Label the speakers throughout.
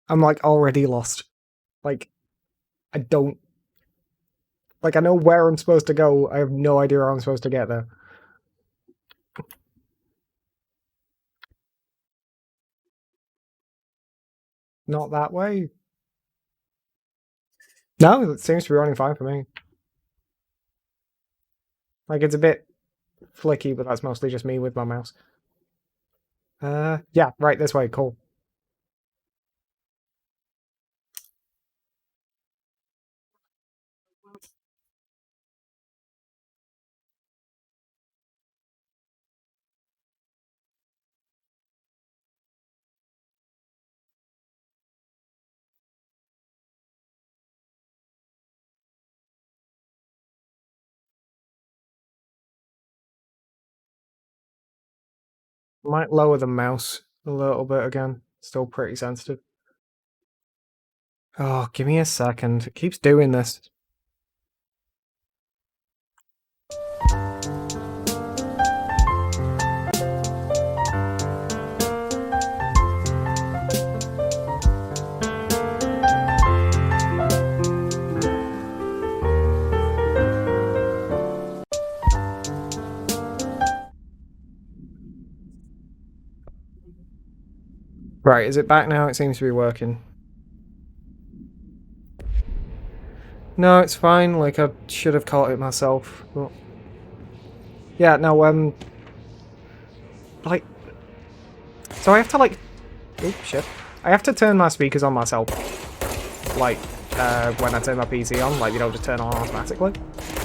Speaker 1: I'm, like, already lost. Like, I don't... Like, I know where I'm supposed to go. I have no idea how I'm supposed to get there. Not that way. No, it seems to be running fine for me. Like, it's a bit flicky, but that's mostly just me with my mouse. Yeah, right, this way, cool. Might lower the mouse a little bit again. Still pretty sensitive. Oh, give me a second. It keeps doing this. Right, is it back now? It seems to be working. No, it's fine. Like, I should have caught it myself. But... yeah, no, like... so I have to, like... oh, shit. I have to turn my speakers on myself. Like, when I turn my PC on. Like, they don't just turn on automatically.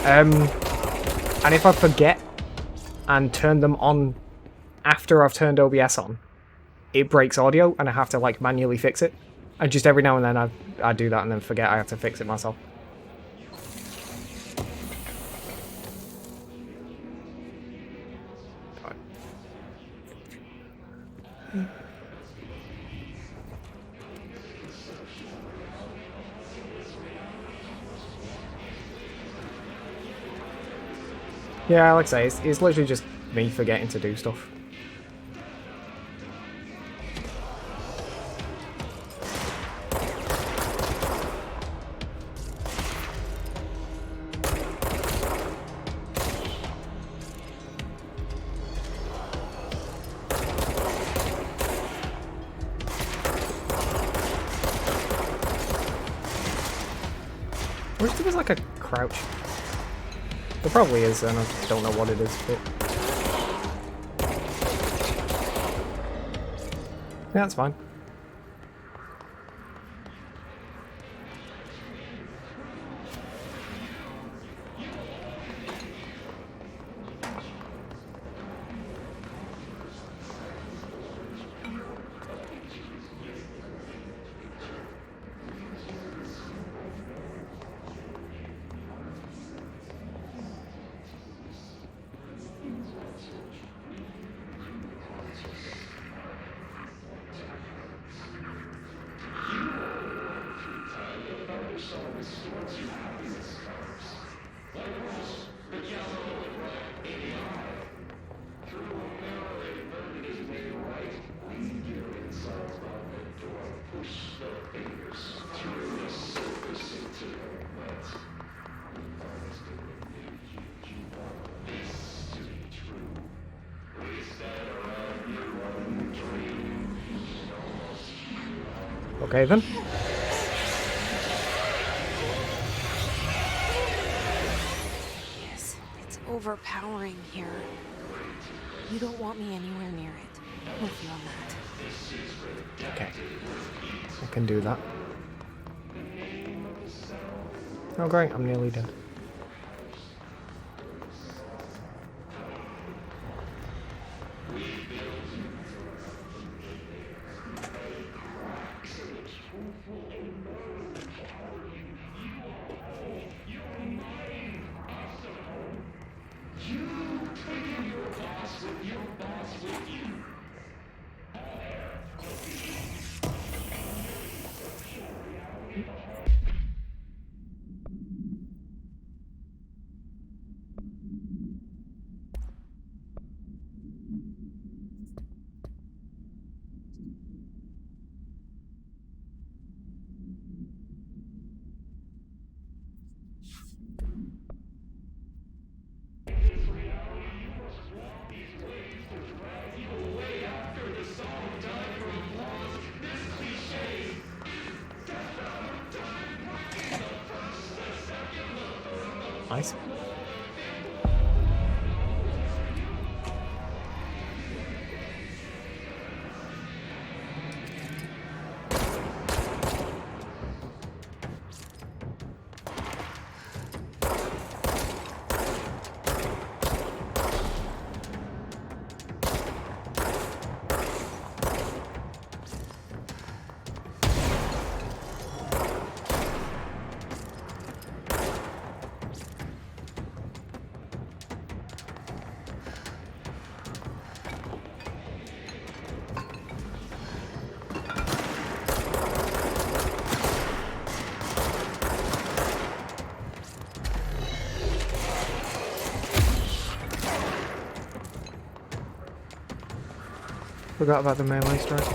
Speaker 1: And if I forget and turn them on after I've turned OBS on, it breaks audio, and I have to, like, manually fix it. And just every now and then I do that and then forget I have to fix it myself. Yeah, like I say, it's literally just me forgetting to do stuff. I wish there was like a crouch. There probably is, and I just don't know what it is, but... yeah, that's fine. Okay then.
Speaker 2: Yes, it's overpowering here. You don't want me anywhere near it. I'm with you on that.
Speaker 1: Okay. I can do that. Oh great, I'm nearly dead. Nice. Forgot about the melee strike.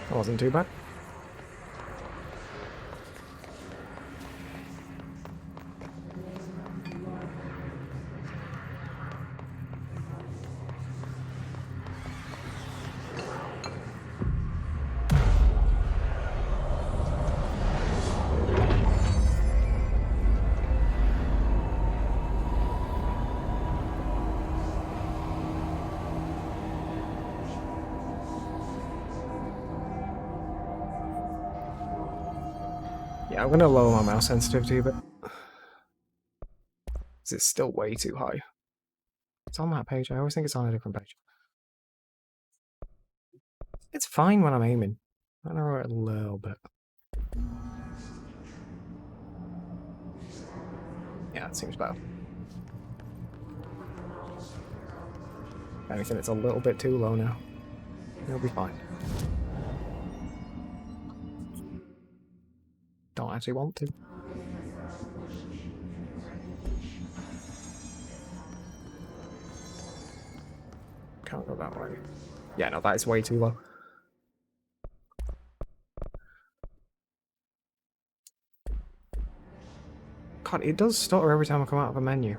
Speaker 1: That wasn't too bad. Yeah, I'm gonna lower my mouse sensitivity a bit. Because it's still way too high. It's on that page. I always think it's on a different page. It's fine when I'm aiming. I know it a little bit. Yeah, it seems better. If anything, it's a little bit too low now. It'll be fine. Don't actually want to. Can't go that way. Yeah, no, that is way too low. God, it does stutter every time I come out of a menu.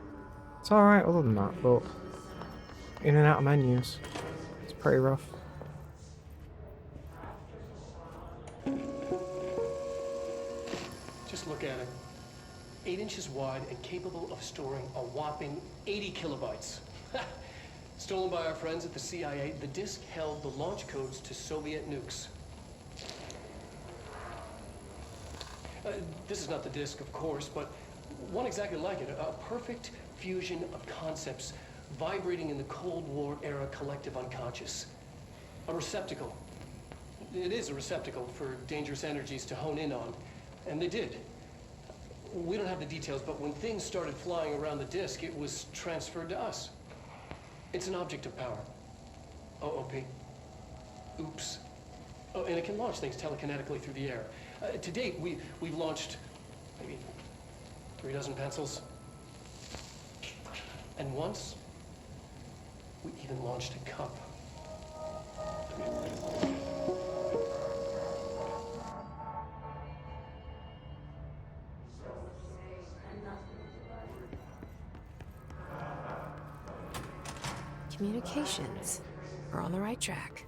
Speaker 1: It's alright other than that, but in and out of menus, it's pretty rough.
Speaker 3: Just look at it. 8 inches wide and capable of storing a whopping 80 kilobytes. Stolen by our friends at the CIA, the disk held the launch codes to Soviet nukes. This is not the disk, of course, but one exactly like it. A perfect fusion of concepts vibrating in the Cold War era collective unconscious. A receptacle. It is a receptacle for dangerous energies to hone in on, and they did. We don't have the details, but when things started flying around the disk, it was transferred to us. It's an object of power. OOP. Oops. Oh, and it can launch things telekinetically through the air. To date, we've launched maybe 3 dozen pencils. And once, we even launched a cup.
Speaker 2: Communications. We're on the right track.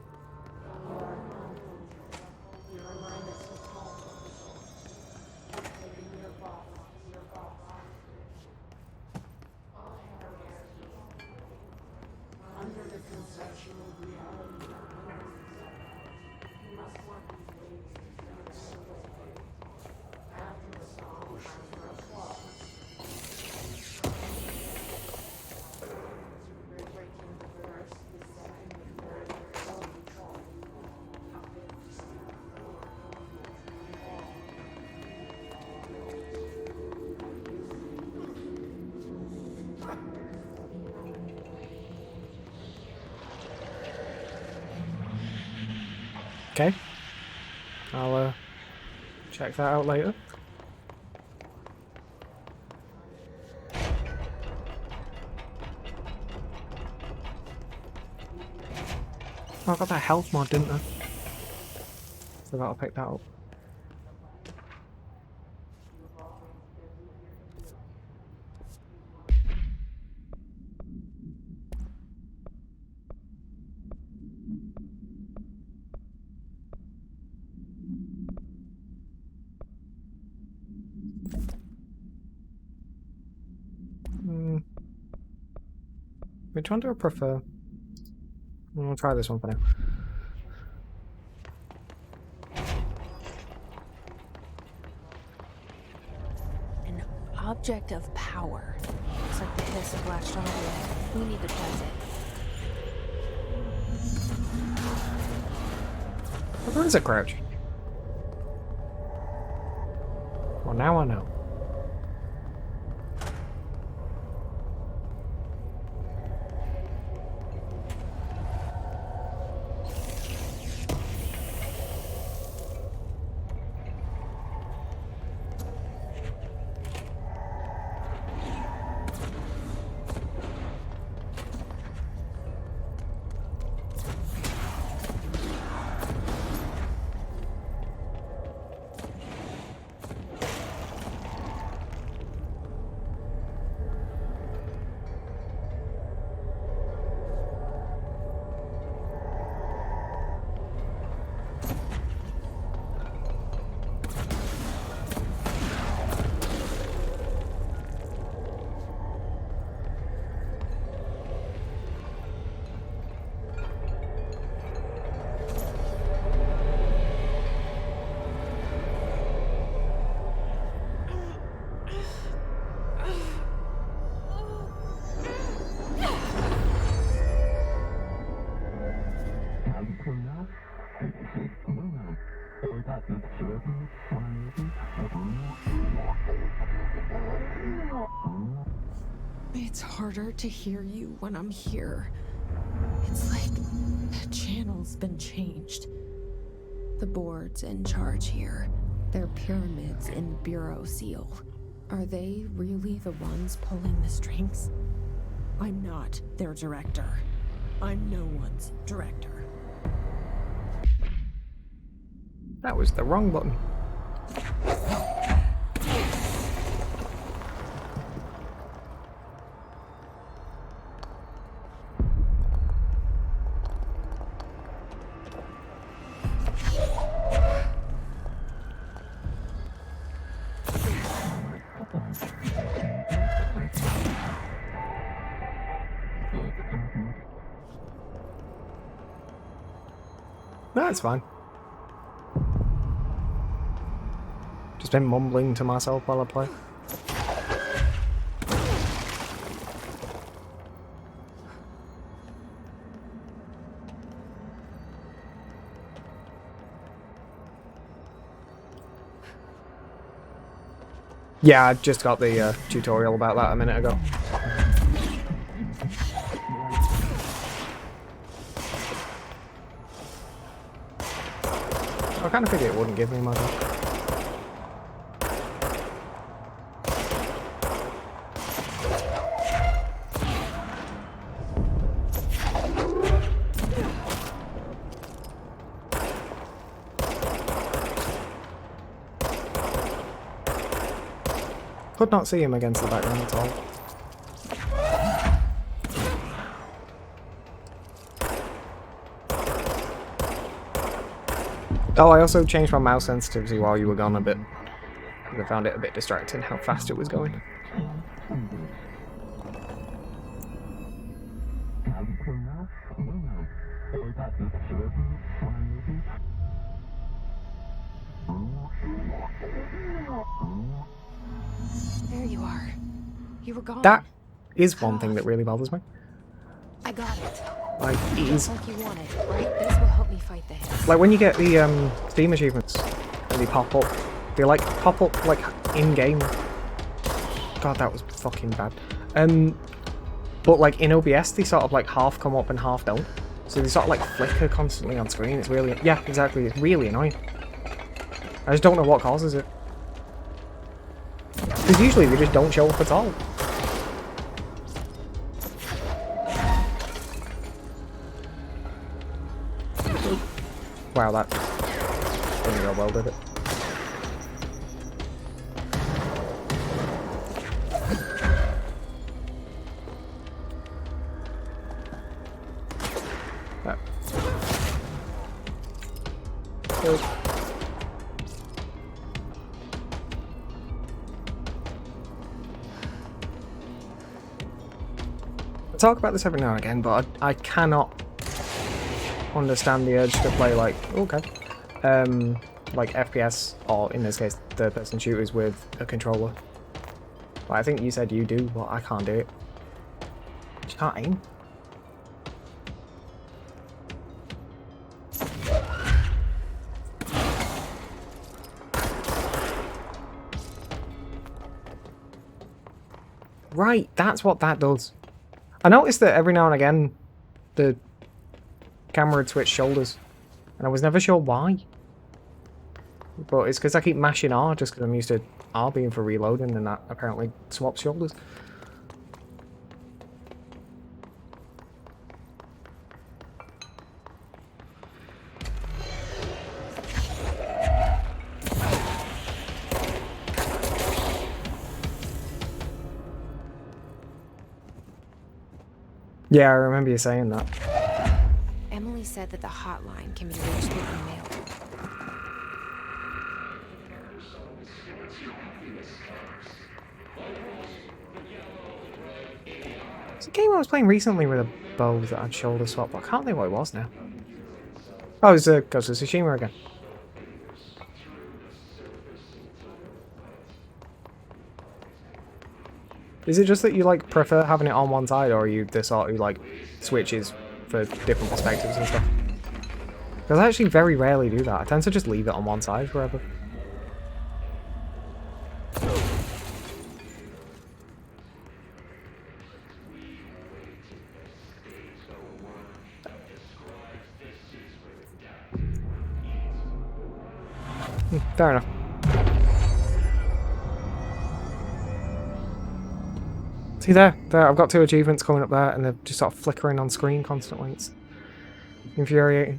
Speaker 1: Okay. I'll check that out later. Oh, I got that health mod, didn't I? Forgot to pick that up. Which one do I prefer? I'll try this one for now.
Speaker 2: An object of power. Looks like the hiss of latched onto it. We need to cleanse it.
Speaker 1: Where is it, Crouch? Well, now I know.
Speaker 2: It's harder to hear you when I'm here. It's like the channel's been changed. The board's in charge here. They're pyramids in Bureau Seal. Are they really the ones pulling the strings? I'm not their director. I'm no one's director.
Speaker 1: That was the wrong button. That's fine. Just been mumbling to myself while I play. Yeah, I just got the tutorial about that a minute ago. I kind of figured it wouldn't give me much. Could not see him against the background at all. Oh, I also changed my mouse sensitivity while you were gone a bit. I found it a bit distracting how fast it was going.
Speaker 2: There you are. You were gone.
Speaker 1: That is one thing that really bothers me.
Speaker 2: I got it.
Speaker 1: Like, it is,
Speaker 2: Just like you wanted, right? This will help me fight the hiss.
Speaker 1: like when you get the Steam achievements and they pop up, they like pop up like in game. God, that was fucking bad. But like in OBS, they sort of like half come up and half don't. So they sort of like flicker constantly on screen. It's really, yeah, exactly. It's really annoying. I just don't know what causes it. Because usually they just don't show up at all. Wow, that didn't go well, did it? No. Good. I talk about this every now and again, but I cannot understand the urge to play like FPS, or in this case third-person shooters with a controller. But I think you said you do, but I can't do it. You can't aim. Right, that's what that does. I noticed that every now and again the camera would switch shoulders, and I was never sure why. But it's because I keep mashing R, just because I'm used to R being for reloading, and that apparently swaps shoulders. Yeah, I remember you saying that.
Speaker 4: Emily said that the hotline can be reached through the mail.
Speaker 1: It's a game I was playing recently with a bow that had shoulder swap, but I can't think what it was now. Oh, it was Ghost of Tsushima again. Is it just that you like prefer having it on one side, or are you the sort who like switches for different perspectives and stuff? Because I actually very rarely do that. I tend to just leave it on one side forever. Fair enough. See there, I've got 2 achievements coming up there, and they're just sort of flickering on screen constantly. It's infuriating.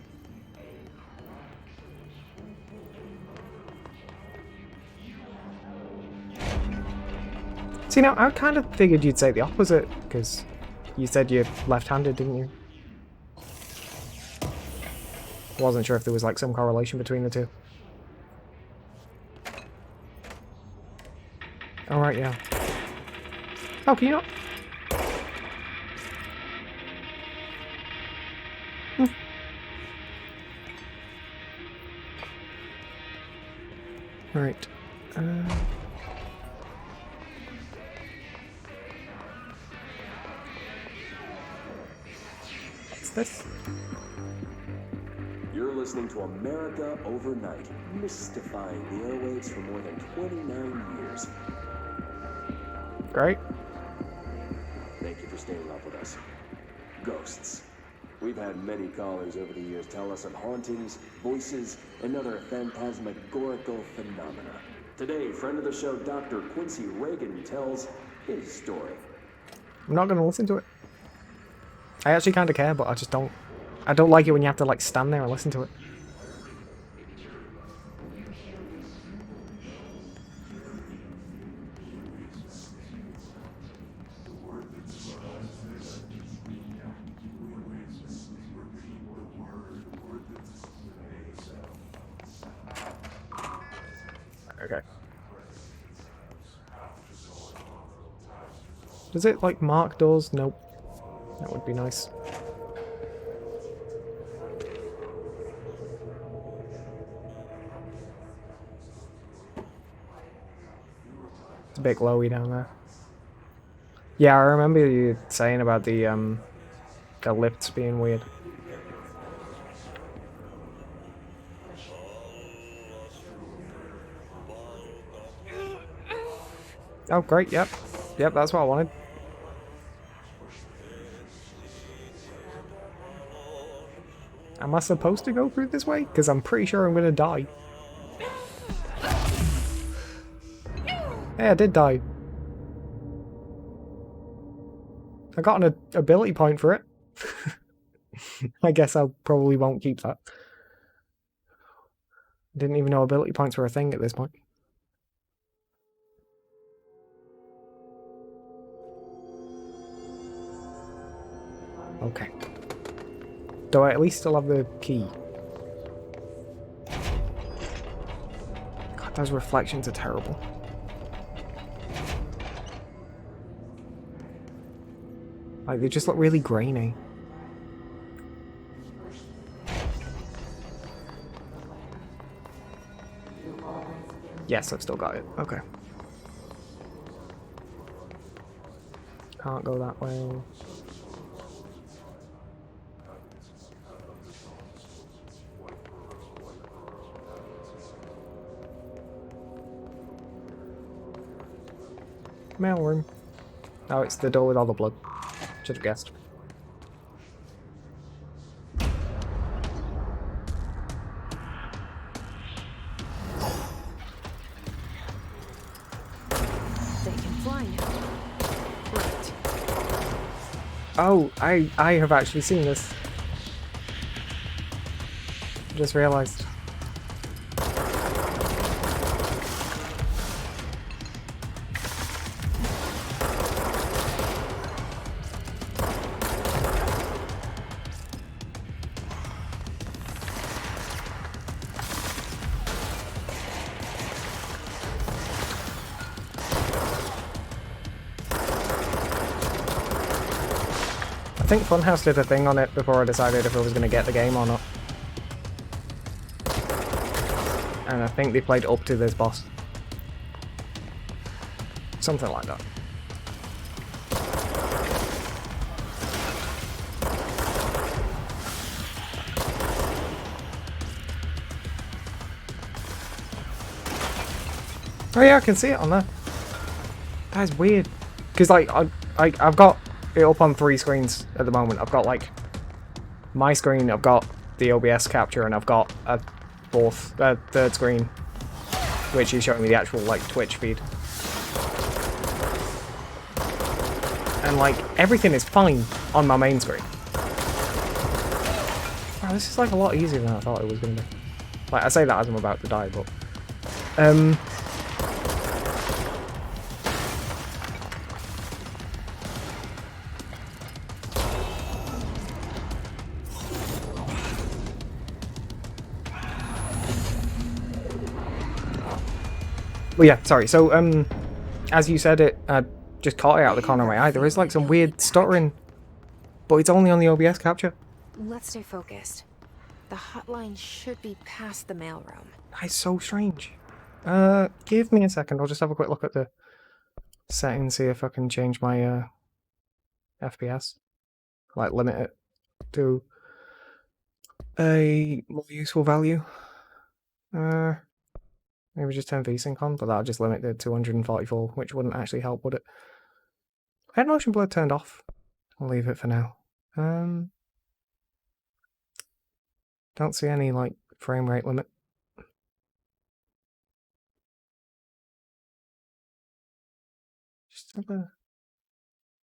Speaker 1: See, now, I kind of figured you'd say the opposite, because you said you're left-handed, didn't you? Wasn't sure if there was like some correlation between the two. Alright, yeah. Oh, can you not? Right. What's this?
Speaker 5: You're listening to America Overnight, mystifying the airwaves for more than 29 years.
Speaker 1: Great.
Speaker 5: Thank you for staying up with us. Ghosts. We've had many callers over the years tell us of hauntings, voices, and other phantasmagorical phenomena. Today, friend of the show, Dr. Quincy Reagan, tells his story.
Speaker 1: I'm not going to listen to it. I actually kind of care, but I just don't. I don't like it when you have to like stand there and listen to it. Okay. Does it like mark doors? Nope. That would be nice. It's a bit glowy down there. Yeah, I remember you saying about the lifts being weird. Oh, great, yep. Yep, that's what I wanted. Am I supposed to go through this way? Because I'm pretty sure I'm gonna die. Hey, I did die. I got an ability point for it. I guess I probably won't keep that. Didn't even know ability points were a thing at this point. Okay. Do I at least still have the key? God, those reflections are terrible. Like, they just look really grainy. Yes, I've still got it. Okay. Can't go that way. Mailroom. Oh, it's the door with all the blood. Should have guessed.
Speaker 2: They can fly now. Right.
Speaker 1: Oh, I have actually seen this. Just realized. I think Funhouse did a thing on it before I decided if I was going to get the game or not. And I think they played up to this boss. Something like that. Oh yeah, I can see it on there. That is weird. Because like, I've got it up on 3 screens at the moment. I've got like my screen, I've got the OBS capture, and I've got a third screen, which is showing me the actual like Twitch feed. And like everything is fine on my main screen. Wow, this is like a lot easier than I thought it was going to be. Like I say that as I'm about to die, but well, yeah, sorry. So, as you said it, just caught it out of the corner of my eye. There is like some weird stuttering, but it's only on the OBS capture.
Speaker 4: Let's stay focused. The hotline should be past the mailroom.
Speaker 1: That's so strange. Give me a second. I'll just have a quick look at the settings, see if I can change my FPS. Like, limit it to a more useful value. Maybe just turn VSync on, but that'll just limit it to 244, which wouldn't actually help, would it? Head motion blur turned off. I'll leave it for now. Don't see any, like, frame rate limit. Just have a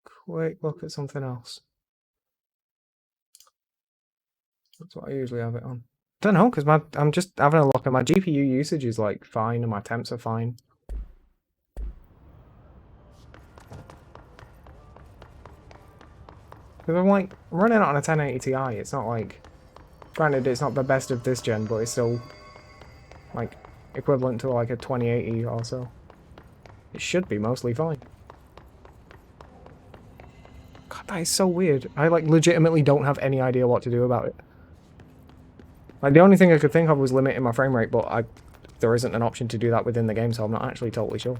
Speaker 1: quick look at something else. That's what I usually have it on. Don't know, because I'm just having a look at my GPU usage is like fine and my temps are fine. Because I'm running it on a 1080 Ti. It's not like, granted it's not the best of this gen, but it's still like equivalent to like a 2080 or so. It should be mostly fine. God, that is so weird. I like legitimately don't have any idea what to do about it. Like, the only thing I could think of was limiting my frame rate, but there isn't an option to do that within the game, so I'm not actually totally sure.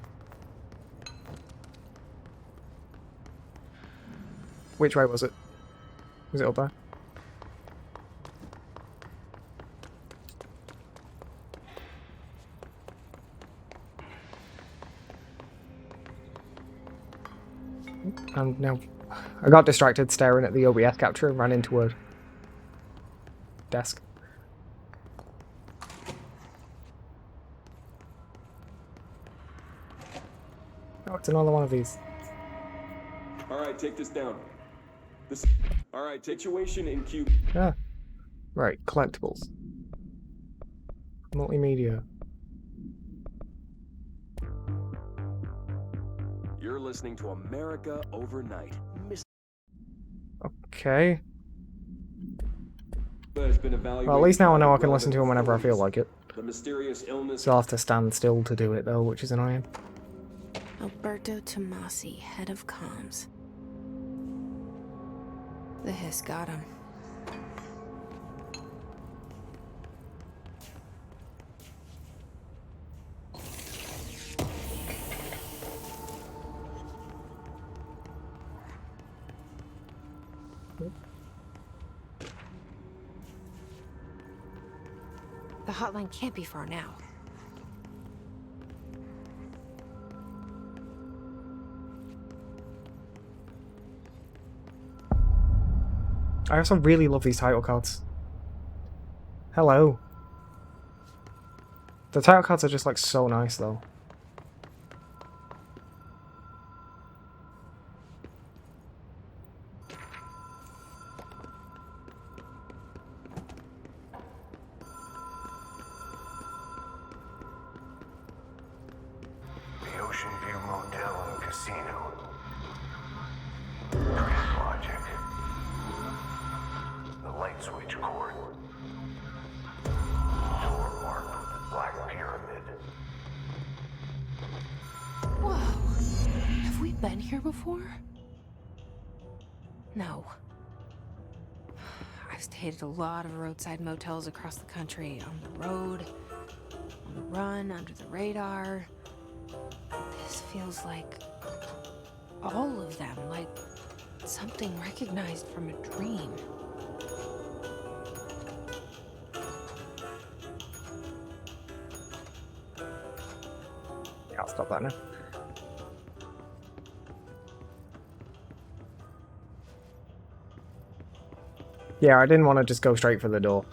Speaker 1: Which way was it? Was it up there? And now I got distracted staring at the OBS capture and ran into a desk. Oh, it's another one of these.
Speaker 5: All right, take this down. All right, situation in Q.
Speaker 1: Ah, right, collectibles. Multimedia.
Speaker 5: You're listening to America Overnight.
Speaker 1: Okay.
Speaker 5: Has been
Speaker 1: Well, at least now I know I can listen to them whenever I feel like it.
Speaker 5: The mysterious illness.
Speaker 1: So I'll have to stand still to do it, though, which is annoying.
Speaker 4: Alberto Tomasi, head of comms. The hiss got him. The hotline can't be far now.
Speaker 1: I also really love these title cards. Hello. The title cards are just like so nice though.
Speaker 6: The Ocean View Motel and Casino. Dream Logic. The light switch cord. Door marked with the Black Pyramid.
Speaker 4: Whoa. Have we been here before? No. I've stayed at a lot of roadside motels across the country. On the road, on the run, under the radar. This feels like all of them, like something recognized from a dream.
Speaker 1: Yeah, I'll stop that now. Yeah, I didn't want to just go straight for the door.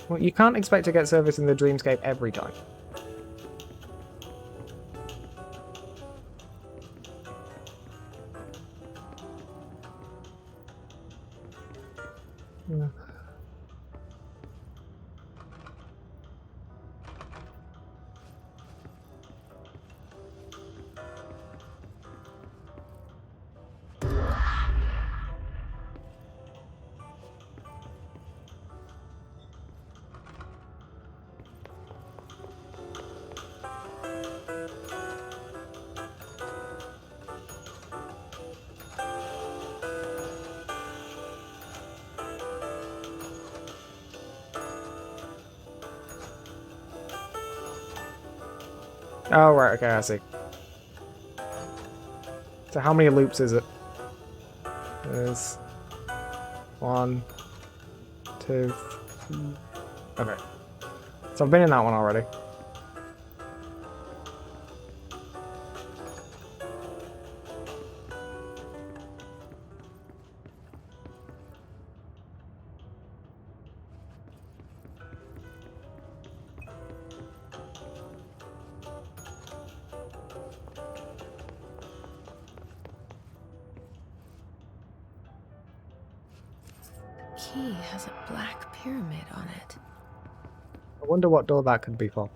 Speaker 1: Well, you can't expect to get service in the Dreamscape every time. Yeah. Oh, right, okay, I see. So how many loops is it? There's 1, 2, 3. Okay. So I've been in that one already.
Speaker 4: Key has a black pyramid on it.
Speaker 1: I wonder what door that could be for.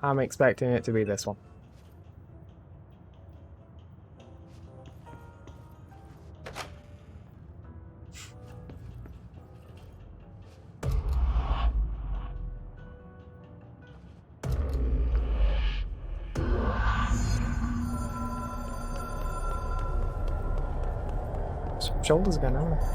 Speaker 1: I'm expecting it to be this one. Shoulders again, aren't they?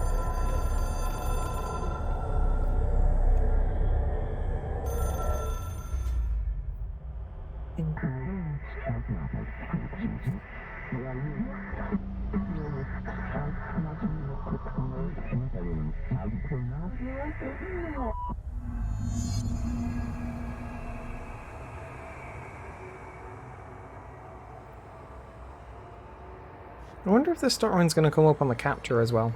Speaker 1: I wonder if the storyline's going to come up on the capture as well.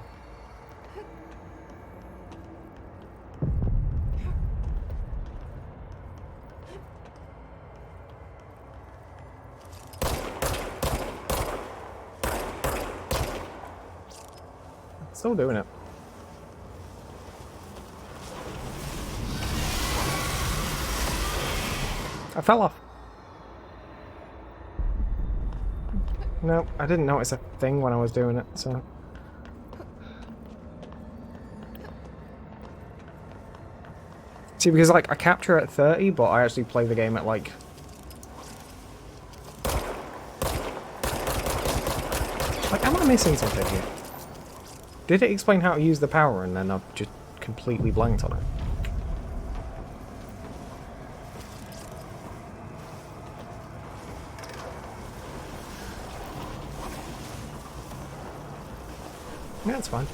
Speaker 1: Still doing it. I fell off. No, I didn't notice a thing when I was doing it, so... See, because, like, I capture at 30, but I actually play the game at, like... Like, am I missing something here? Did it explain how to use the power and then I've just completely blanked on it? Yeah, it's fine.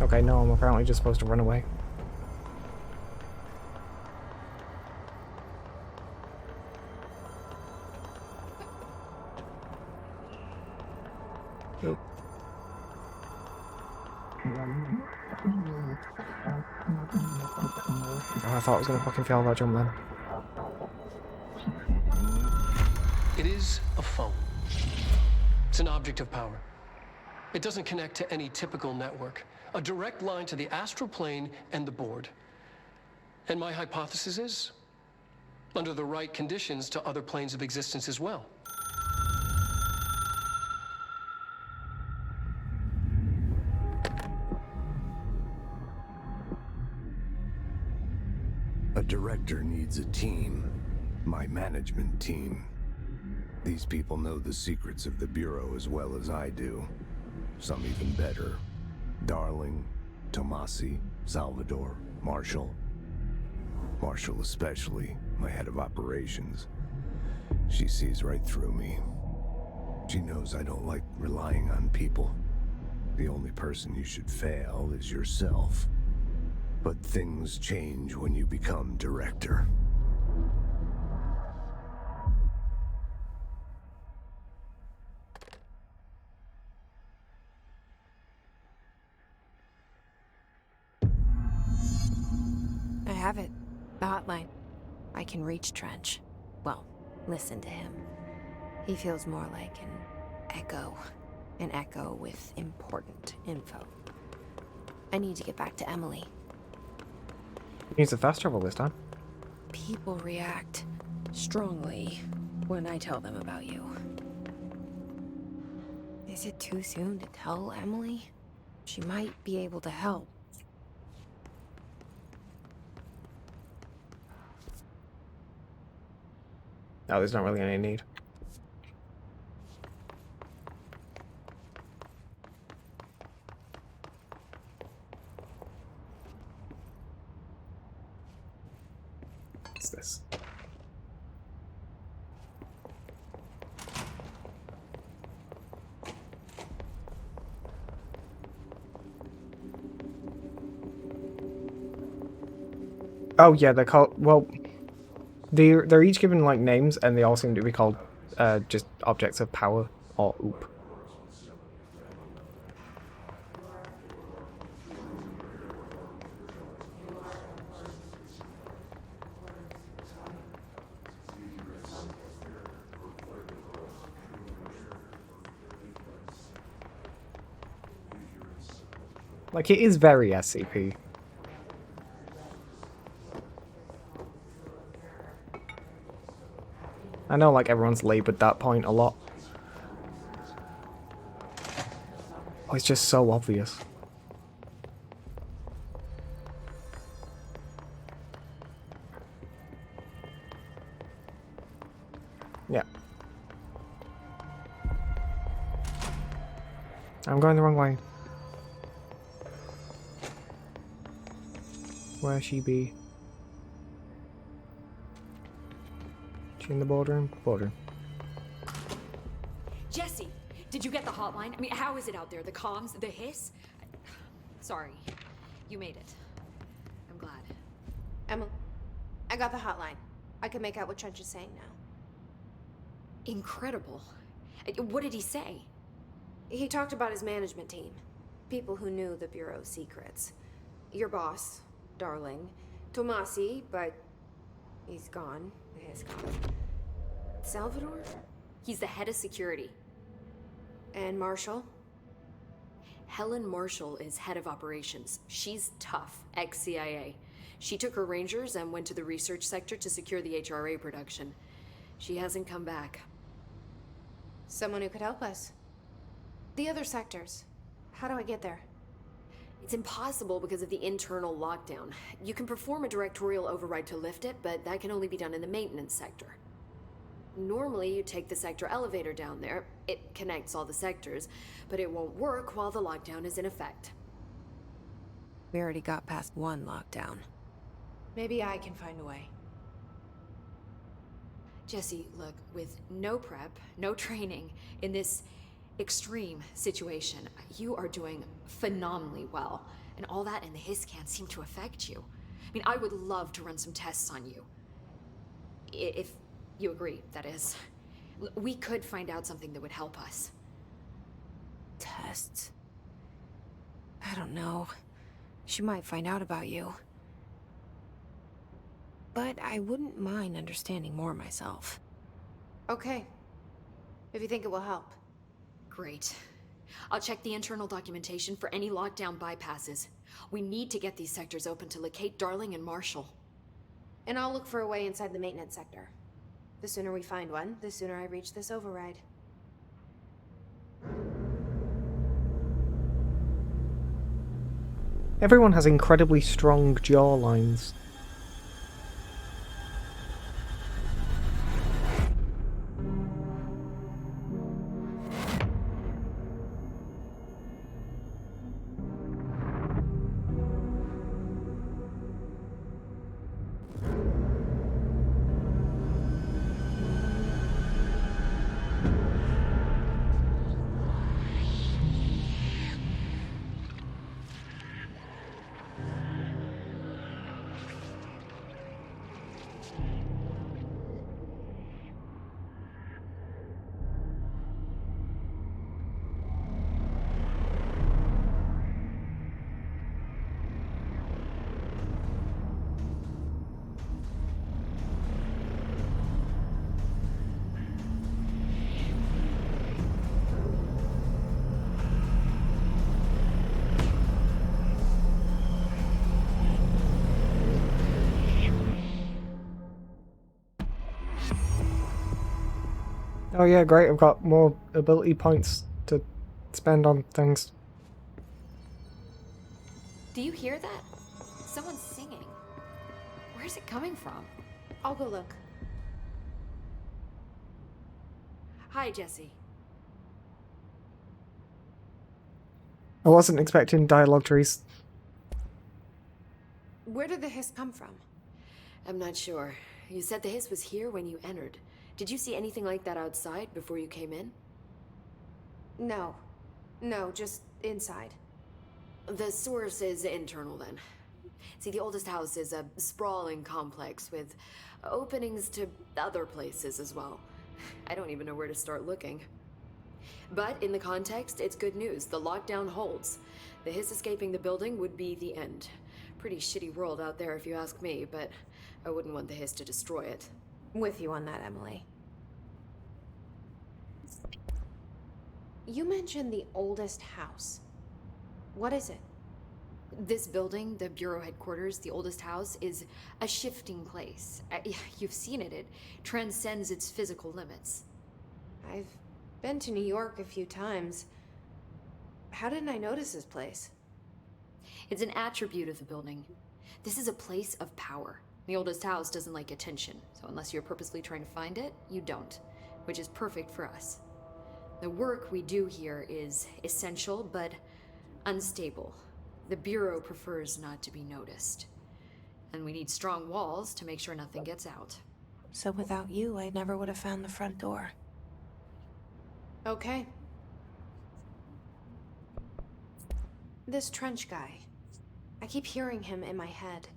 Speaker 1: Okay, no, I'm apparently just supposed to run away. Nope. Oh, I thought I was gonna fucking fail that jump then.
Speaker 3: It is a phone. It's an object of power. It doesn't connect to any typical network. A direct line to the astral plane and the board. And my hypothesis is, under the right conditions, to other planes of existence as well.
Speaker 6: A director needs a team. My management team. These people know the secrets of the Bureau as well as I do. Some even better. Darling, Tomasi, Salvador, Marshall. Marshall especially, my head of operations. She sees right through me. She knows I don't like relying on people. The only person you should fail is yourself. But things change when you become director.
Speaker 4: I have it. The hotline. I can reach Trench. Well, listen to him. He feels more like an echo. An echo with important info. I need to get back to Emily.
Speaker 1: Needs a fast travel this time.
Speaker 4: People react strongly when I tell them about you. Is it too soon to tell Emily? She might be able to help.
Speaker 1: No, there's not really any need. What's this? Oh yeah, they're called, well, they're each given like names, and they all seem to be called just objects of power or oop. Like, it is very SCP. I know, like, everyone's laboured that point a lot. Oh, it's just so obvious. Yeah. I'm going the wrong way. Where she be? She in the boardroom? Boardroom.
Speaker 7: Jesse, Did you get the hotline? I mean, how is it out there? The comms? The hiss? Sorry. You made it. I'm glad.
Speaker 4: Emily, I got the hotline. I can make out what Trench is saying now.
Speaker 7: Incredible. What did he say?
Speaker 4: He talked about his management team. People who knew the Bureau's secrets. Your boss, Darling. Tomasi, but he's gone. He's gone. Salvador?
Speaker 7: He's the head of security.
Speaker 4: And Marshall?
Speaker 7: Helen Marshall is head of operations. She's tough, ex-CIA. She took her rangers and went to the research sector to secure the HRA production. She hasn't come back.
Speaker 4: Someone who could help us. The other sectors. How do I get there?
Speaker 7: It's impossible because of the internal lockdown. You can perform a directorial override to lift it, but that can only be done in the maintenance sector. Normally, you take the sector elevator down there. It connects all the sectors, but it won't work while the lockdown is in effect.
Speaker 4: We already got past one lockdown. Maybe I can find a way.
Speaker 7: Jesse, look, with no prep, no training, in this extreme situation, you are doing phenomenally well. And all that and the hiss can't seem to affect you. I mean, I would love to run some tests on you. If you agree, that is. We could find out something that would help us.
Speaker 4: Tests? I don't know. She might find out about you. But I wouldn't mind understanding more myself. Okay. If you think it will help.
Speaker 7: Great. I'll check the internal documentation for any lockdown bypasses. We need to get these sectors open to locate Darling and Marshall.
Speaker 4: And I'll look for a way inside the maintenance sector. The sooner we find one, the sooner I reach this override.
Speaker 1: Everyone has incredibly strong jawlines. Oh yeah, great, I've got more ability points to spend on things.
Speaker 7: Do you hear that? Someone's singing. Where's it coming from?
Speaker 4: I'll go look.
Speaker 7: Hi, Jesse.
Speaker 1: I wasn't expecting dialogue trees.
Speaker 4: Where did the hiss come from?
Speaker 7: I'm not sure. You said the hiss was here when you entered. Did you see anything like that outside before you came in?
Speaker 4: No. No, just inside.
Speaker 7: The source is internal then. See, the oldest house is a sprawling complex with openings to other places as well. I don't even know where to start looking. But in the context, it's good news. The lockdown holds. The hiss escaping the building would be the end. Pretty shitty world out there if you ask me, but I wouldn't want the hiss to destroy it.
Speaker 4: With you on that, Emily. You mentioned the oldest house. What is it?
Speaker 7: This building, the Bureau headquarters, the oldest house, is a shifting place. You've seen it. It transcends its physical limits.
Speaker 4: I've been to New York a few times. How didn't I notice this place?
Speaker 7: It's an attribute of the building. This is a place of power. The oldest house doesn't like attention, so unless you're purposely trying to find it, you don't, which is perfect for us. The work we do here is essential, but unstable. The Bureau prefers not to be noticed. And we need strong walls to make sure nothing gets out.
Speaker 4: So without you, I never would have found the front door. Okay. This trench guy. I keep hearing him in my head.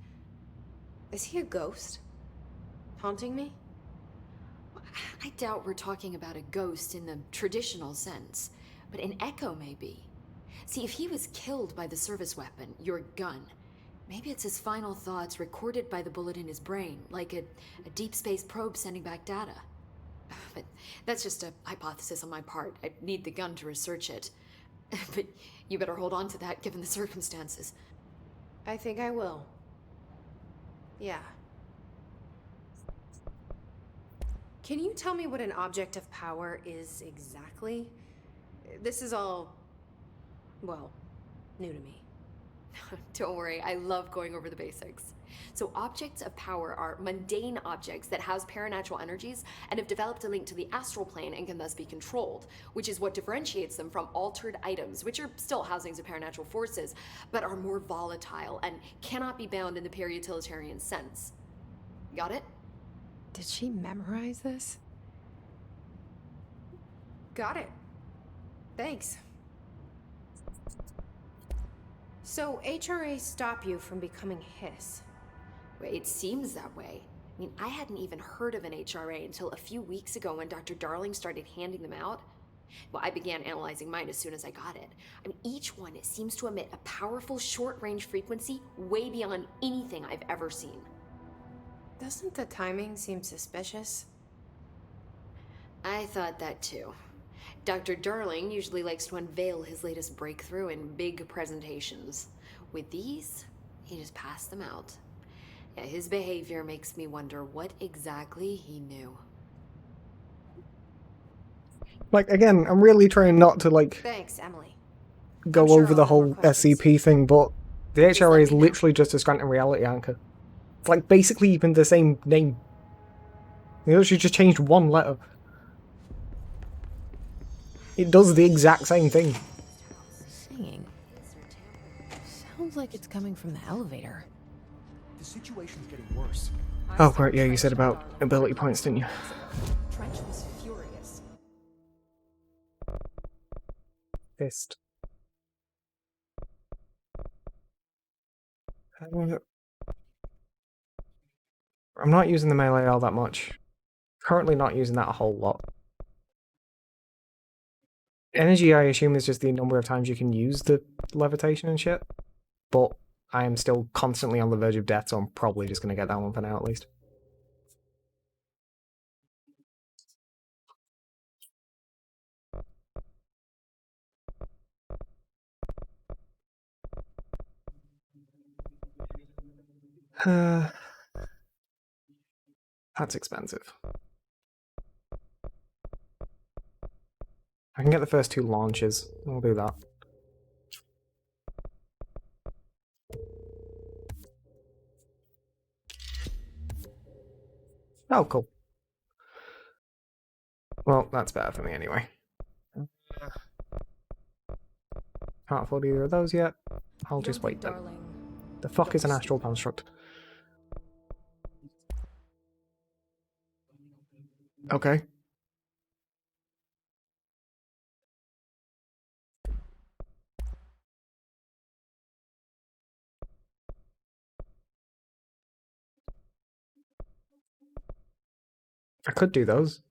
Speaker 4: Is he a ghost? Haunting me?
Speaker 7: I doubt we're talking about a ghost in the traditional sense, but an echo maybe. See, if he was killed by the service weapon, your gun, maybe it's his final thoughts recorded by the bullet in his brain, like a deep space probe sending back data. But that's just a hypothesis on my part. I need the gun to research it. But you better hold on to that given the circumstances.
Speaker 4: I think I will. Yeah. Can you tell me what an object of power is exactly? This is all, well, new to me.
Speaker 7: Don't worry, I love going over the basics. So objects of power are mundane objects that house paranatural energies and have developed a link to the astral plane and can thus be controlled, which is what differentiates them from altered items, which are still housings of paranatural forces, but are more volatile and cannot be bound in the pure utilitarian sense. Got it?
Speaker 4: Did she memorize this? Got it. Thanks. So HRA stop you from becoming Hiss?
Speaker 7: It seems that way. I mean, I hadn't even heard of an HRA until a few weeks ago when Dr. Darling started handing them out. Well, I began analyzing mine as soon as I got it. I mean, each one seems to emit a powerful short-range frequency way beyond anything I've ever seen.
Speaker 4: Doesn't the timing seem suspicious?
Speaker 7: I thought that too. Dr. Darling usually likes to unveil his latest breakthrough in big presentations. With these, he just passed them out. Yeah, his behavior makes me wonder what exactly he knew.
Speaker 1: Like, again, I'm really trying not to, like,
Speaker 4: Thanks, Emily.
Speaker 1: go
Speaker 4: I'm sure
Speaker 1: over the
Speaker 4: I'll have more
Speaker 1: whole
Speaker 4: questions.
Speaker 1: SCP thing, but the
Speaker 7: Just let
Speaker 1: HRA is
Speaker 7: me know.
Speaker 1: literally just a Scranton reality anchor. It's like basically even the same name. They literally just changed one letter. It does the exact same thing.
Speaker 2: Singing. Sounds like it's coming from the elevator.
Speaker 8: The situation's getting worse.
Speaker 1: Oh, right, yeah, you said about ability points, didn't you?
Speaker 8: Trench was furious.
Speaker 1: Fist. I'm not using the melee all that much. Currently not using that a whole lot. Energy, I assume, is just the number of times you can use the levitation and shit. But I am still constantly on the verge of death, so I'm probably just going to get that one for now, at least. That's expensive. I can get the first 2 launches. I'll do that. Oh, cool. Well, that's better for me anyway. Can't afford either of those yet. I'll just wait then. The fuck is an astral construct? Okay. I could do those,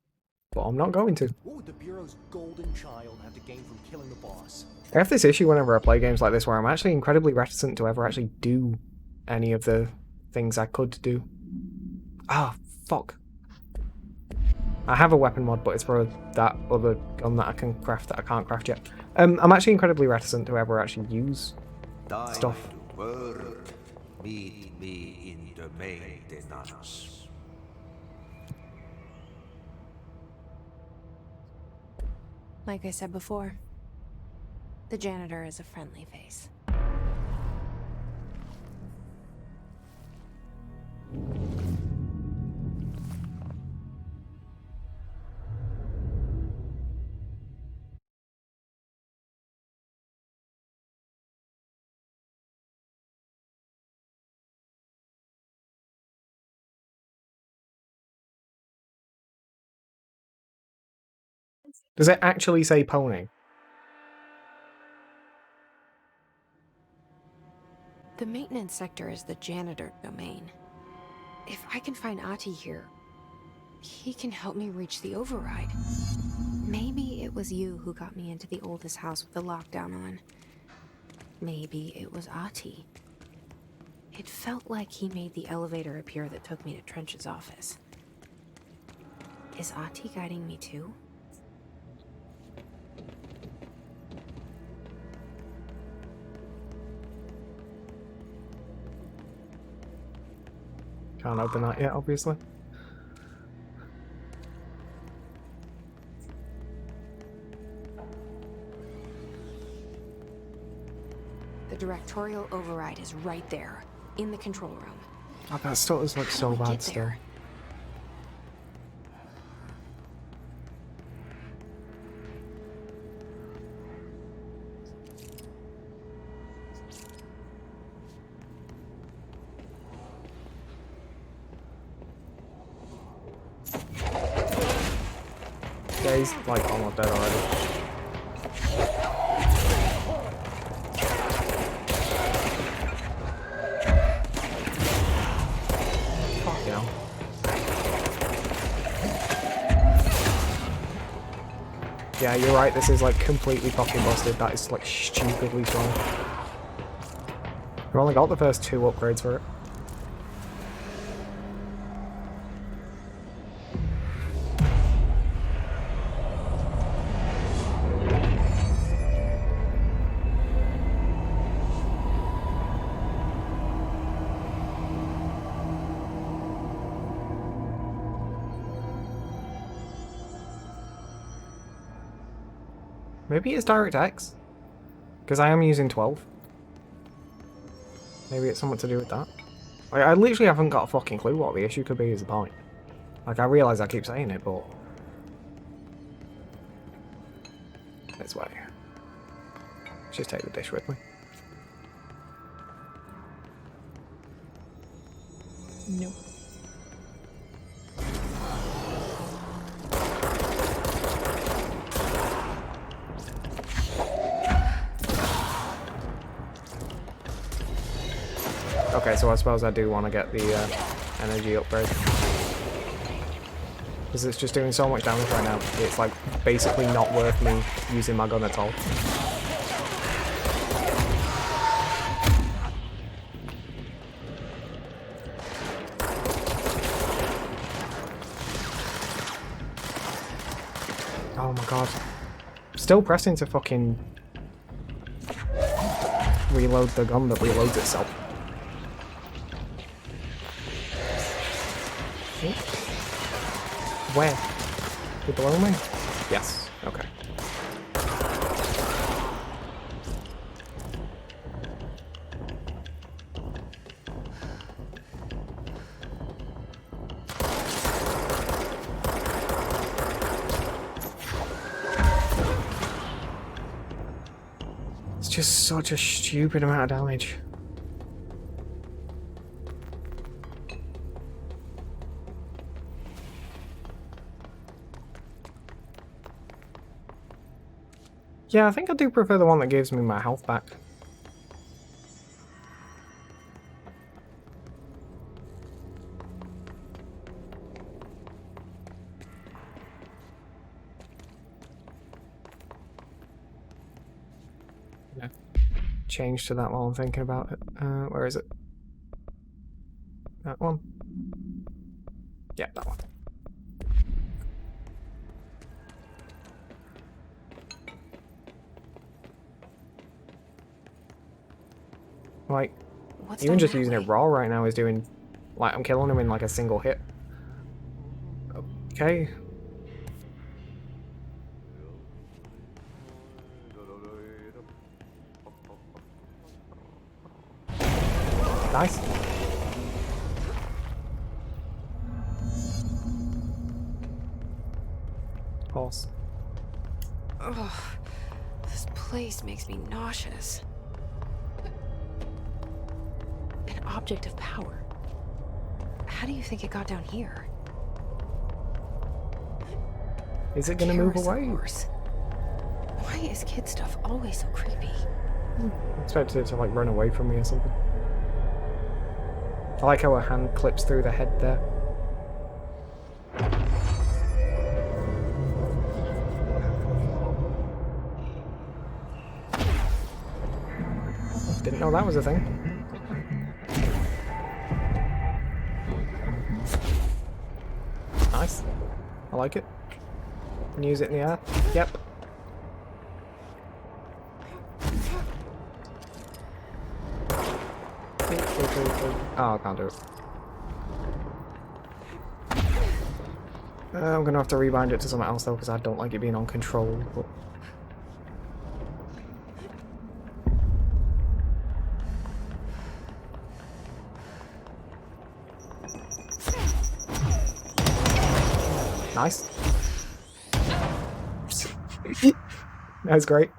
Speaker 1: but I'm not going to.
Speaker 8: What would the Bureau's golden child have to gain from killing the boss?
Speaker 1: I have this issue whenever I play games like this where I'm actually incredibly reticent to ever actually do any of the things I could do. Ah, fuck. I have a weapon mod, but it's for that other gun that I can craft that I can't craft yet. I'm actually incredibly reticent to ever actually use stuff.
Speaker 9: To work. Meet me in the maintenance.
Speaker 4: Like I said before, the janitor is a friendly face.
Speaker 1: Does it actually say pony?
Speaker 4: The maintenance sector is the janitor domain. If I can find Ahti here, he can help me reach the override. Maybe it was you who got me into the oldest house with the lockdown on. Maybe it was Ahti. It felt like he made the elevator appear that took me to Trench's office. Is Ahti guiding me too?
Speaker 1: Can't open that yet, obviously.
Speaker 4: The directorial override is right there, in the control room.
Speaker 1: Oh, that still is like so
Speaker 4: How do we
Speaker 1: bad
Speaker 4: get
Speaker 1: still.
Speaker 4: there?
Speaker 1: Yeah, he's like almost dead already. Fuck you know. Yeah, you're right, this is like completely fucking busted. That is like stupidly strong. We've only got the first 2 upgrades for it. Maybe it's DirectX, because I am using 12. Maybe it's something to do with that. Like, I literally haven't got a fucking clue what the issue could be is the point. Like, I realise I keep saying it, but... This way. Let's just take the dish with me.
Speaker 2: Nope.
Speaker 1: Okay, so I suppose I do want to get the energy upgrade. Because it's just doing so much damage right now, it's like basically not worth me using my gun at all. Oh my god. Still pressing to fucking reload the gun that reloads itself. Where? You below me? Yes. Okay. It's just such a stupid amount of damage. Yeah, I think I do prefer the one that gives me my health back. Yeah. Change to that while I'm thinking about it. Where is it? That one? Yeah, that one. Like,
Speaker 4: What's
Speaker 1: even
Speaker 4: down
Speaker 1: just
Speaker 4: that
Speaker 1: using
Speaker 4: way?
Speaker 1: it raw right now is doing... Like, I'm killing him in like a single hit. Okay. Nice. Pulse.
Speaker 4: Ugh, this place makes me nauseous. An object of power. How do you think it got down here?
Speaker 1: Is it gonna move
Speaker 4: Carousel
Speaker 1: away?
Speaker 4: horse. Why is kid stuff always so creepy?
Speaker 1: I expected it to like run away from me or something. I like how her hand clips through the head there. Didn't know that was a thing. Nice. I like it. Can use it in the air. Yep. Oh, I can't do it. I'm gonna have to rebind it to something else though, because I don't like it being on control. But... Nice. That's great.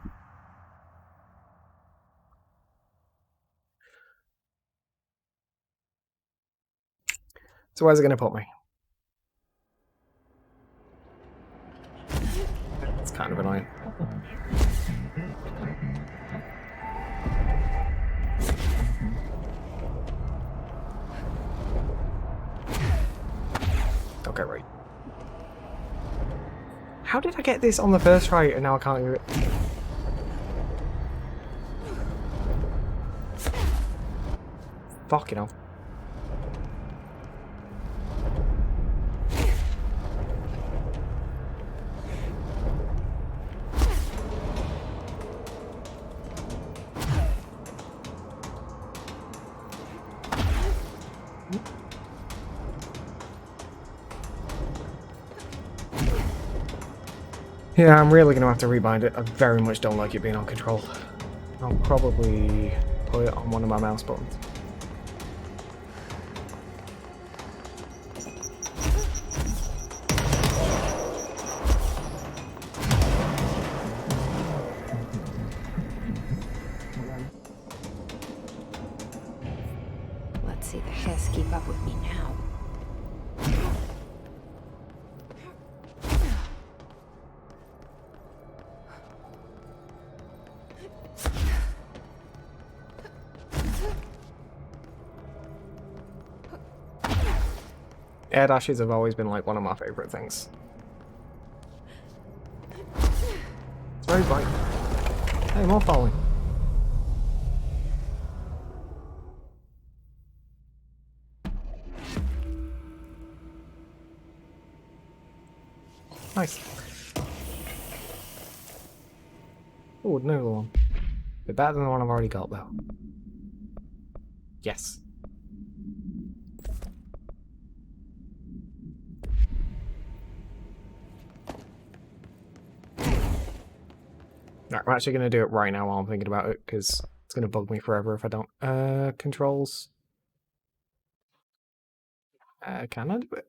Speaker 1: So where's it gonna put me? It's kind of annoying. Okay, right. How did I get this on the first try and now I can't do it? Fucking hell. Yeah, I'm really going to have to rebind it. I very much don't like it being on control. I'll probably put it on one of my mouse buttons.
Speaker 4: Let's see the Hess keep up with me now.
Speaker 1: Air dashes have always been like one of my favourite things. It's very bright. Hey, more falling. Nice. Oh, another one. Bit better than the one I've already got though. Yes. Right, I'm actually going to do it right now while I'm thinking about it, because it's going to bug me forever if I don't. Controls. Can I do it?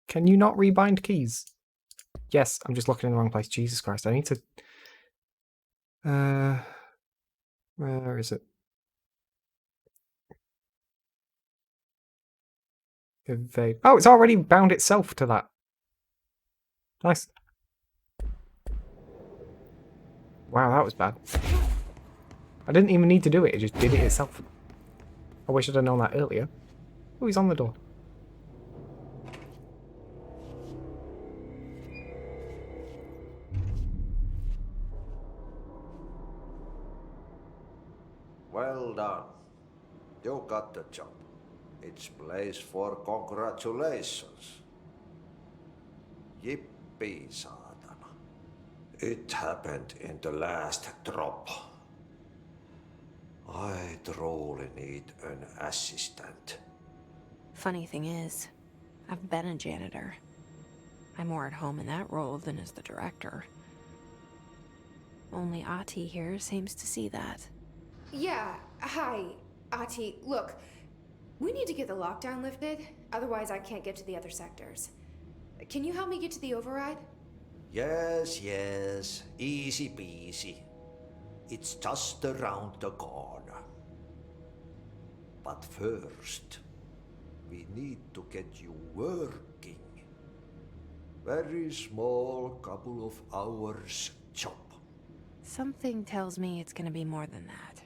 Speaker 1: Can you not rebind keys? Yes, I'm just looking in the wrong place. Jesus Christ, I need to... where is it? Evade. Oh, it's already bound itself to that. Nice. Wow, that was bad. I didn't even need to do it, it just did it itself. I wish I'd have known that earlier. Oh, he's on the door.
Speaker 9: Well done. You got the job. It's place for congratulations. Yippee, saatana. It happened in the last drop. I truly need an assistant.
Speaker 4: Funny thing is, I've been a janitor. I'm more at home in that role than as the director. Only Ahti here seems to see that.
Speaker 10: Yeah, hi, Ahti. Look, we need to get the lockdown lifted, otherwise I can't get to the other sectors. Can you help me get to the override?
Speaker 9: Yes, easy peasy. It's just around the corner. But first, we need to get you working. Very small, couple of hours job.
Speaker 4: Something tells me it's gonna be more than that.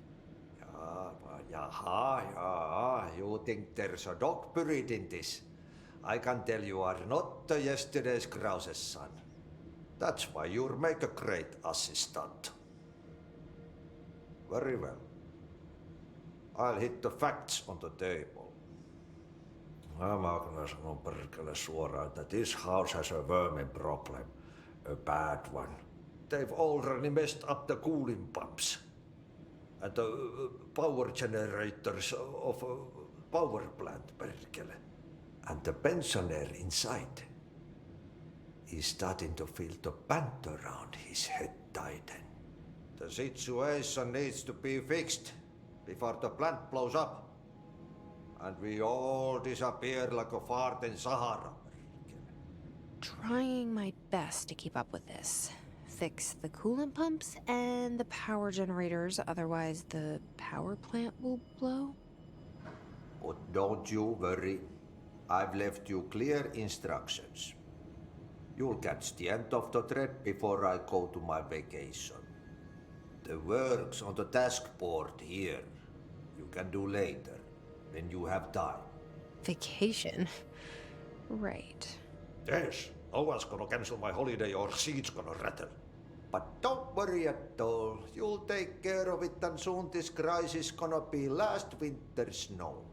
Speaker 9: Aha, you think there's a dog buried in this? I can tell you are not yesterday's Krause's son. That's why you'll make a great assistant. Very well. I'll hit the facts on the table. Mä kyllä sanon perkele suoraan, että this house has a vermin problem. A bad one. They've already messed up the cooling pumps. And the power generators of a power plant, perkele. And the pensioner inside is starting to feel the band around his head tighten. The situation needs to be fixed before the plant blows up. And we all disappear like a fart in Sahara.
Speaker 4: Trying my best to keep up with this. Fix the coolant pumps and the power generators, otherwise the power plant will blow.
Speaker 9: But don't you worry. I've left you clear instructions. You'll catch the end of the thread before I go to my vacation. The work's on the task board here. You can do later, when you have time.
Speaker 4: Vacation? Right.
Speaker 9: Yes, no one's gonna cancel my holiday or seats gonna rattle. But don't worry at all. You'll take care of it and soon this crisis gonna be last winter's snow.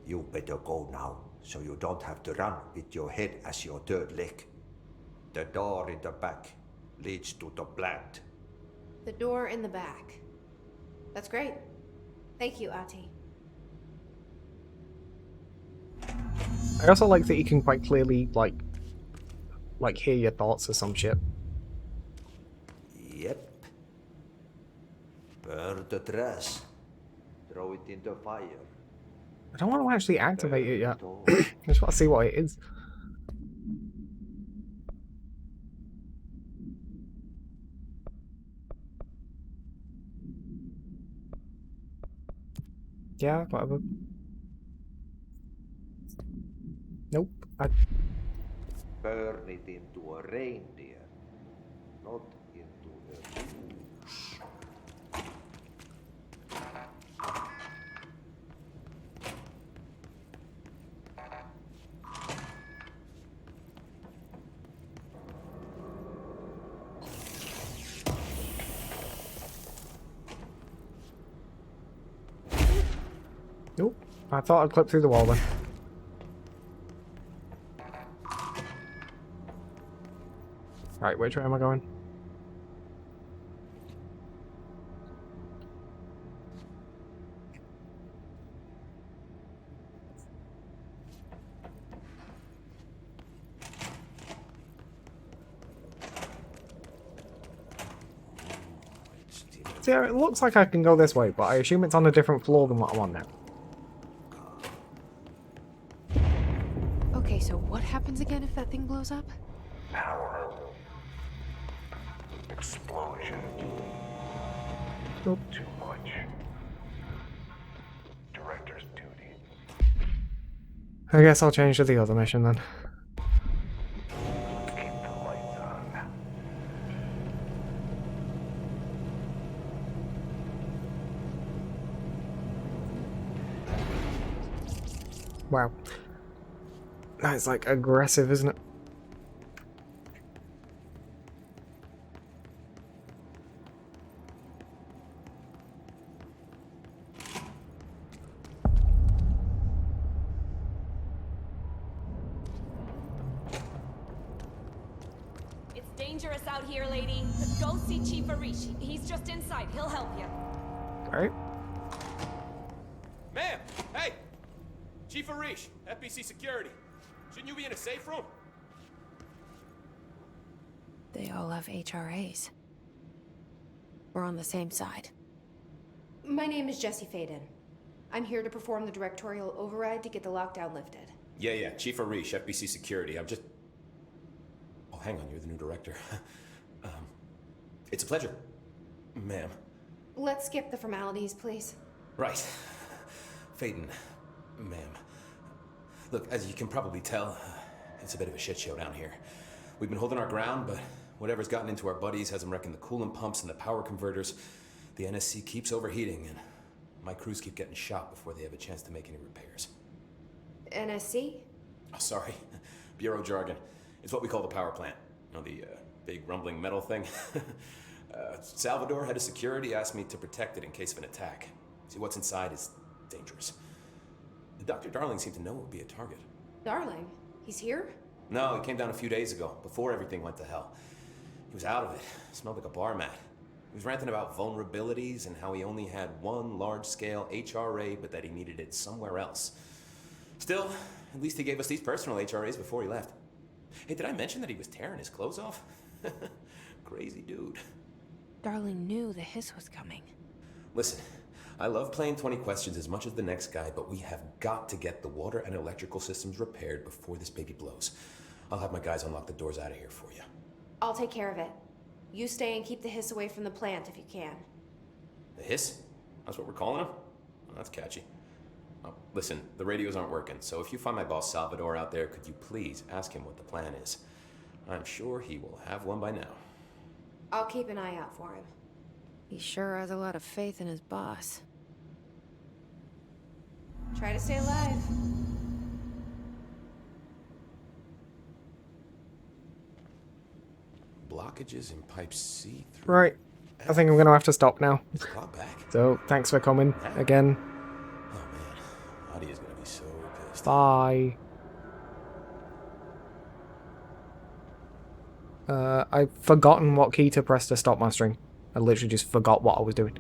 Speaker 9: You better go now, so you don't have to run with your head as your third leg. The door in the back leads to the plant.
Speaker 10: The door in the back. That's great. Thank you, Ahti.
Speaker 1: I also like that you can quite clearly, like hear your thoughts or some shit.
Speaker 9: Yep. Burn the trash. Throw it in the fire.
Speaker 1: I don't want to actually activate it yet. I just want to see what it is. Yeah, whatever. Nope.
Speaker 9: Burn it into a reindeer, not into a moose.
Speaker 1: Nope. I thought I'd clip through the wall then. Right, which way am I going? See, it looks like I can go this way, but I assume it's on a different floor than what I'm on now.
Speaker 4: Okay, so what happens again if that thing blows up?
Speaker 6: Power. Explosion.
Speaker 1: Nope.
Speaker 6: Too much. Director's duty.
Speaker 1: I guess I'll change to the other mission then.
Speaker 6: Keep the lights on.
Speaker 1: Wow. That's like aggressive, isn't it?
Speaker 11: It's dangerous out here, lady. Go see Chief Arish. He's just inside. He'll help you.
Speaker 1: Alright.
Speaker 12: Ma'am! Hey! Chief Arish, FBC Security. Shouldn't you be in a safe room?
Speaker 4: They all have HRAs. We're on the same side.
Speaker 10: My name is Jesse Faden. I'm here to perform the directorial override to get the lockdown lifted.
Speaker 12: Yeah, Chief Arish, FBC Security. I'm just... Oh, hang on, you're the new director. It's a pleasure, ma'am.
Speaker 10: Let's skip the formalities, please.
Speaker 12: Right. Faden, ma'am. Look, as you can probably tell, it's a bit of a shit show down here. We've been holding our ground, but whatever's gotten into our buddies has them wrecking the coolant pumps and the power converters. The NSC keeps overheating, and, My crews keep getting shot before they have a chance to make any repairs.
Speaker 10: NSC?
Speaker 12: Oh, sorry. Bureau jargon. It's what we call the power plant. You know, the big rumbling metal thing? Salvador, head of security, asked me to protect it in case of an attack. See, what's inside is dangerous. Dr. Darling seemed to know it would be a target.
Speaker 10: Darling? He's here?
Speaker 12: No, he came down a few days ago, before everything went to hell. He was out of it. Smelled like a bar mat. He was ranting about vulnerabilities and how he only had one large-scale HRA, but that he needed it somewhere else. Still, at least he gave us these personal HRAs before he left. Hey, did I mention that he was tearing his clothes off? Crazy dude.
Speaker 4: Darling knew the hiss was coming.
Speaker 12: Listen, I love playing 20 questions as much as the next guy, but we have got to get the water and electrical systems repaired before this baby blows. I'll have my guys unlock the doors out of here for you.
Speaker 10: I'll take care of it. You stay and keep the hiss away from the plant if you can.
Speaker 12: The hiss? That's what we're calling him? Well, that's catchy. Oh, listen, the radios aren't working, so if you find my boss Salvador out there, could you please ask him what the plan is? I'm sure he will have one by now.
Speaker 10: I'll keep an eye out for him.
Speaker 4: He sure has a lot of faith in his boss.
Speaker 10: Try to stay alive.
Speaker 12: Blockages in pipe C through.
Speaker 1: Right. I think I'm going to have to stop now.
Speaker 12: Got back.
Speaker 1: So, thanks for coming again.
Speaker 12: Oh man, Adia's gonna be so pissed.
Speaker 1: Bye. I've forgotten what key to press to stop my stream. I literally just forgot what I was doing.